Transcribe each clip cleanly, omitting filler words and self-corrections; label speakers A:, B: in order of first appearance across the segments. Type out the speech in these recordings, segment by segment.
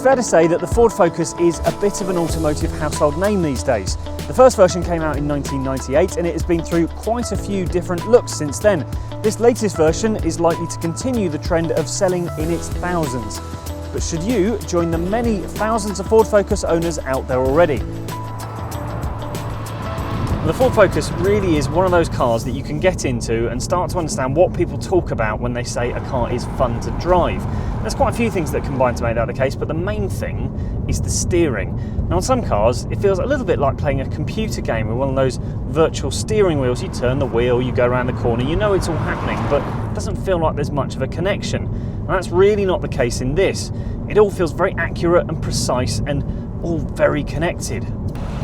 A: fair to say that the Ford Focus is a bit of an automotive household name these days. The first version came out in 1998 and it has been through quite a few different looks since then. This latest version is likely to continue the trend of selling in its thousands. But should you join the many thousands of Ford Focus owners out there already? The Ford Focus really is one of those cars that you can get into and start to understand what people talk about when they say a car is fun to drive. There's quite a few things that combine to make that the case, but the main thing is the steering. Now on some cars, it feels a little bit like playing a computer game with one of those virtual steering wheels. You turn the wheel, you go around the corner, you know it's all happening, but it doesn't feel like there's much of a connection. And that's really not the case in this. It all feels very accurate and precise and all very connected.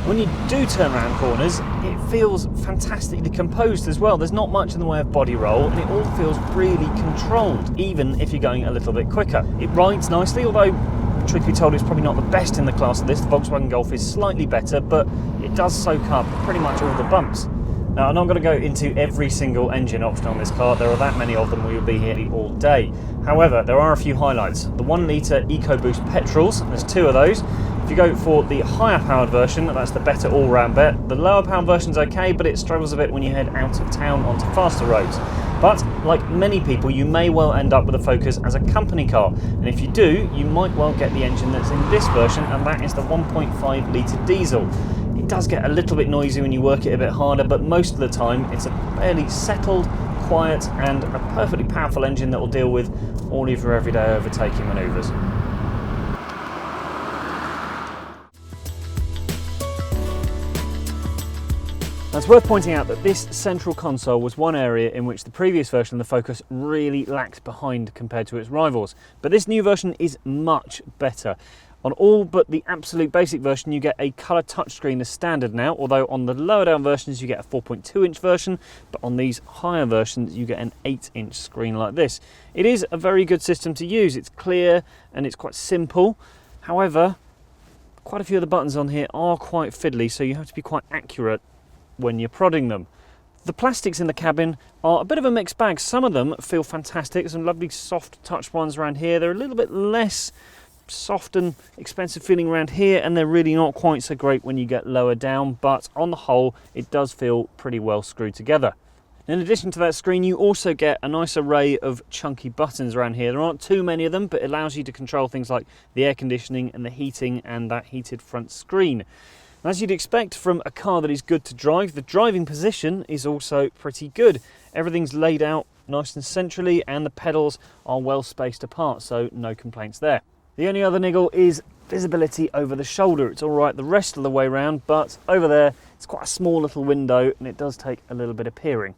A: When you do turn around corners, it feels fantastically composed as well. There's not much in the way of body roll and it all feels really controlled, even if you're going a little bit quicker. It rides nicely, although truth be told it's probably not the best in the class of this. The Volkswagen Golf is slightly better, but it does soak up pretty much all the bumps. Now I'm not going to go into every single engine option on this car, there are that many of them we would be here all day. However, there are a few highlights. The 1 litre EcoBoost petrols, there's 2 of those. If you go for the higher powered version, that's the better all-round bet. The lower powered version's okay, but it struggles a bit when you head out of town onto faster roads. But like many people, you may well end up with a Focus as a company car. And if you do, you might well get the engine that's in this version, and that is the 1.5 litre diesel. It does get a little bit noisy when you work it a bit harder, but most of the time it's a fairly settled, quiet and a perfectly powerful engine that will deal with all of your everyday overtaking manoeuvres. Now, it's worth pointing out that this central console was one area in which the previous version of the Focus really lacked behind compared to its rivals, but this new version is much better. On all but the absolute basic version you get a colour touchscreen as standard now, although on the lower down versions you get a 4.2 inch version, but on these higher versions you get an 8-inch screen like this. It is a very good system to use, it's clear and it's quite simple. However, quite a few of the buttons on here are quite fiddly, so you have to be quite accurate when you're prodding them. The plastics in the cabin are a bit of a mixed bag. Some of them feel fantastic, some lovely soft touch ones around here. They're a little bit less soft and expensive feeling around here, and they're really not quite so great when you get lower down, but on the whole it does feel pretty well screwed together. In addition to that screen, you also get a nice array of chunky buttons around here. There aren't too many of them, but it allows you to control things like the air conditioning and the heating and that heated front screen. As you'd expect from a car that is good to drive, the driving position is also pretty good. Everything's laid out nice and centrally and the pedals are well spaced apart, so no complaints there. The only other niggle is visibility over the shoulder. It's all right the rest of the way around, but over there it's quite a small little window and it does take a little bit of peering.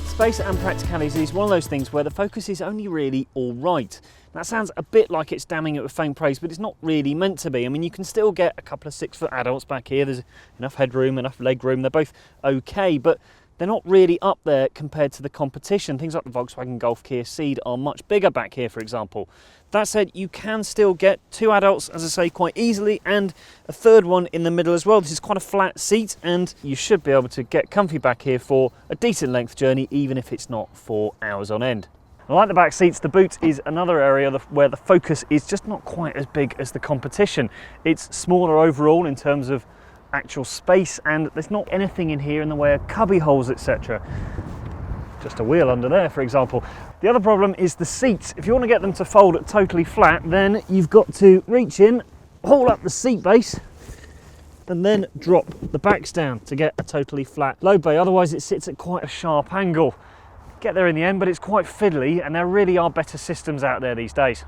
A: Space and practicality is one of those things where the Focus is only really all right. That sounds a bit like it's damning it with faint praise, but it's not really meant to be. I mean, you can still get a couple of 6-foot adults back here. There's enough headroom, enough leg room. They're both okay, but they're not really up there compared to the competition. Things like the Volkswagen Golf, Kia Ceed are much bigger back here, for example. That said, you can still get 2 adults, as I say, quite easily, and a third one in the middle as well. This is quite a flat seat, and you should be able to get comfy back here for a decent length journey, even if it's not for hours on end. I like the back seats. The boot is another area where the Focus is just not quite as big as the competition. It's smaller overall in terms of actual space, and there's not anything in here in the way of cubby holes, etc. Just a wheel under there, for example. The other problem is the seats. If you want to get them to fold totally flat, then you've got to reach in, haul up the seat base, and then drop the backs down to get a totally flat load bay. Otherwise it sits at quite a sharp angle. Get there in the end, but it's quite fiddly, and there really are better systems out there these days.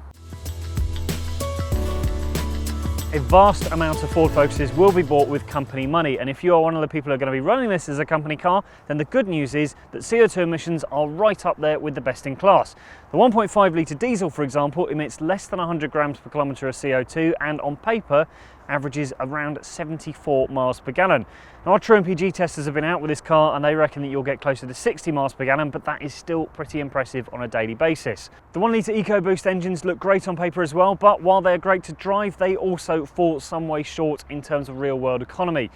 A: A vast amount of Ford Focuses will be bought with company money, and if you are one of the people who are going to be running this as a company car, then the good news is that CO2 emissions are right up there with the best in class. The 1.5 litre diesel, for example, emits less than 100 grams per kilometre of CO2 and on paper averages around 74 miles per gallon. Now, our True MPG testers have been out with this car and they reckon that you'll get closer to 60 miles per gallon, but that is still pretty impressive on a daily basis. The 1 litre EcoBoost engines look great on paper as well, but while they're great to drive, they also fall some way short in terms of real world economy.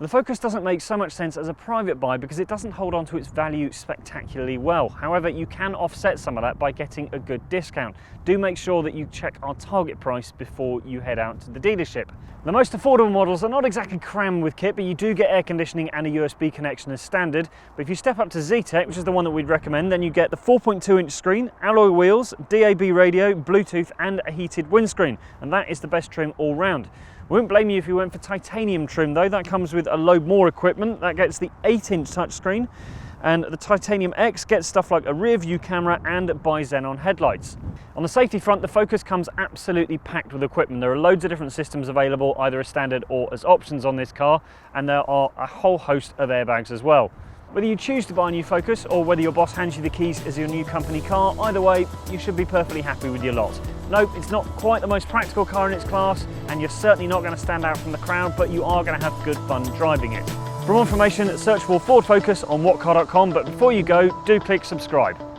A: The Focus doesn't make so much sense as a private buy because it doesn't hold on to its value spectacularly well. However, you can offset some of that by getting a good discount. Do make sure that you check our target price before you head out to the dealership. The most affordable models are not exactly crammed with kit, but you do get air conditioning and a USB connection as standard. But if you step up to Z-Tech, which is the one that we'd recommend, then you get the 4.2-inch screen, alloy wheels, DAB radio, Bluetooth and a heated windscreen. And that is the best trim all round. We wouldn't blame you if you went for titanium trim though. That comes with a load more equipment. That gets the 8-inch touchscreen, and the Titanium X gets stuff like a rear view camera and bi-xenon headlights. On the safety front, the Focus comes absolutely packed with equipment. There are loads of different systems available, either as standard or as options on this car, and there are a whole host of airbags as well. Whether you choose to buy a new Focus or whether your boss hands you the keys as your new company car, either way, you should be perfectly happy with your lot. No, it's not quite the most practical car in its class, and you're certainly not going to stand out from the crowd, but you are going to have good fun driving it. For more information, search for Ford Focus on whatcar.com, but before you go, do click subscribe.